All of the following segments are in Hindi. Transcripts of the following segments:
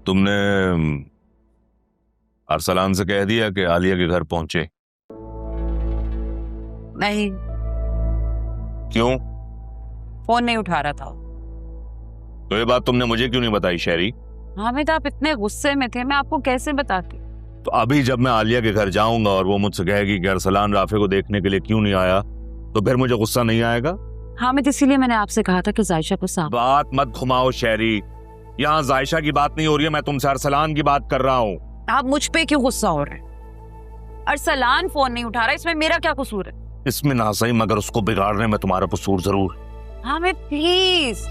तुमने अरसलान से कह दिया कि आलिया के घर पहुंचे? नहीं। क्यों? फोन नहीं उठा रहा था। तो ये बात तुमने मुझे क्यों नहीं बताई शहरी? हामिद, आप इतने गुस्से में थे, मैं आपको कैसे बताती। तो अभी जब मैं आलिया के घर जाऊंगा और वो मुझसे कहेगी कि अरसलान राफे को देखने के लिए क्यों नहीं आया, तो फिर मुझे गुस्सा नहीं आएगा? हामिद, इसीलिए मैंने आपसे कहा था कि जायशा को साफ। बात मत घुमाओ शहरी, यहाँ जायशा की बात नहीं हो रही है, मैं तुमसे अरसलान की बात कर रहा हूँ। आप मुझ पे क्यों गुस्सा हो रहे हैं? अरसलान फोन नहीं उठा रहा, इसमें मेरा क्या कसूर है? इसमें ना सही मगर उसको बिगाड़ने में तुम्हारा कसूर जरूर। हामिद प्लीज,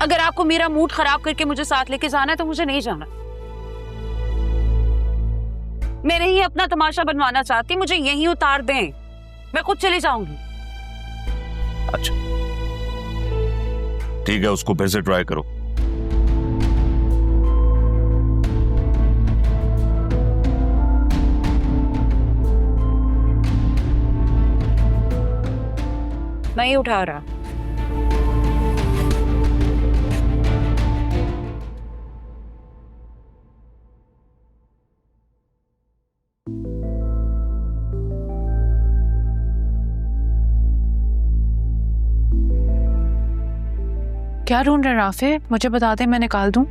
अगर आपको मेरा मूड खराब करके मुझे साथ लेके जाना है तो मुझे नहीं जाना। मैं नहीं अपना तमाशा बनवाना चाहती, मुझे यहीं उतार दें, मैं खुद चली जाऊंगी। अच्छा ठीक है, उसको फिर से ट्राई करो। नहीं उठा रहा। क्या ढूंढ रहे राफे? मुझे बता दे, मैं निकाल दूं।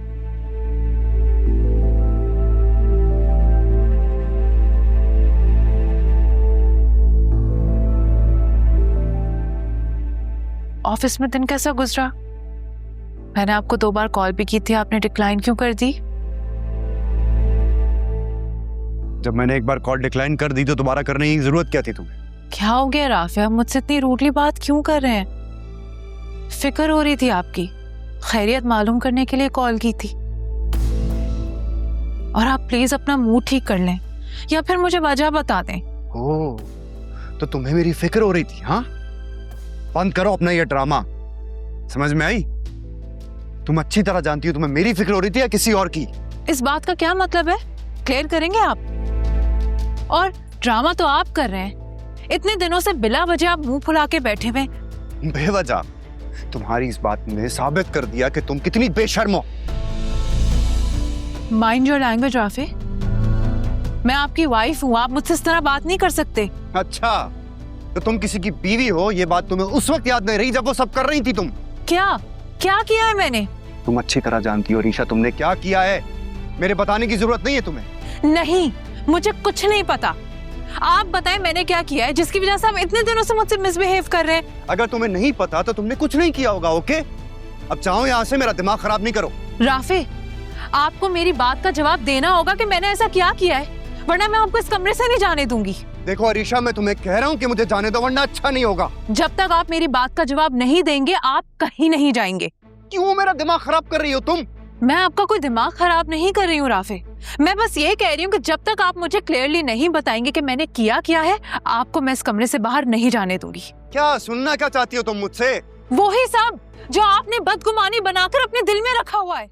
ऑफिस में दिन कैसा गुजरा? मैंने आपको 2 बार कॉल भी की थी, आपने डिक्लाइन क्यों कर दी? जब मैंने एक बार कॉल डिक्लाइन कर दी तो दोबारा करने की जरूरत क्या थी तुम्हें? क्या हो गया राफे, आप मुझसे इतनी रूडली बात क्यों कर रहे हैं? फिक्र हो रही थी आपकी, खैरियत मालूम करने के लिए कॉल की थी। और आप प्लीज अपना मूड ठीक कर लें या फिर मुझे वजह बता दें। ओह, तो तुम्हें मेरी फिक्र हो रही थी? हाँ, बंद करो अपना ये ड्रामा। समझ में आई? तुम अच्छी तरह जानती हो तुम्हें मेरी फिक्र हो रही थी या किसी और की। इस बात का क्या मतलब है? क्लियर करेंगे आप? और ड्रामा तो आप कर रहे हैं, इतने दिनों से बिला वजह आप मुंह फुला के बैठे हुए। बेवजह तुम्हारी इस बात ने साबित कर दिया कि तुम कितनी बेशर्म हो। माइंड योर लैंग्वेज राफे, मैं आपकी वाइफ हूँ, आप मुझसे इस तरह बात नहीं कर सकते। अच्छा, तो तुम किसी की बीवी हो, ये बात तुम्हें उस वक्त याद नहीं रही जब वो सब कर रही थी तुम? क्या क्या किया है मैंने? तुम अच्छी तरह जानती हो रीशा, तुमने क्या किया है। मेरे बताने की जरूरत नहीं है तुम्हें। नहीं, मुझे कुछ नहीं पता। आप बताएं मैंने क्या किया है जिसकी वजह से आप इतने दिनों से मुझसे मिसबिहेव कर रहे हैं। अगर तुम्हें नहीं पता तो तुमने कुछ नहीं किया होगा। ओके, अब चाहो यहाँ से, मेरा दिमाग खराब नहीं करो। राफे, आपको मेरी बात का जवाब देना होगा कि मैंने ऐसा क्या किया है, वरना मैं आपको इस कमरे से नहीं जाने दूंगी। देखो अरीशा, मैं तुम्हें कह रहा हूँ कि मुझे जाने दो, वरना अच्छा नहीं होगा। जब तक आप मेरी बात का जवाब नहीं देंगे आप कहीं नहीं जाएंगे। क्यों मेरा दिमाग खराब कर रही हो तुम? मैं आपका कोई दिमाग खराब नहीं कर रही हूँ राफे, मैं बस ये कह रही हूँ कि जब तक आप मुझे क्लियरली नहीं बताएंगे कि मैंने किया क्या है, आपको मैं इस कमरे से बाहर नहीं जाने दूंगी। क्या सुनना क्या चाहती हो तुम मुझसे? वही सब जो आपने बदगुमानी बनाकर अपने दिल में रखा हुआ है।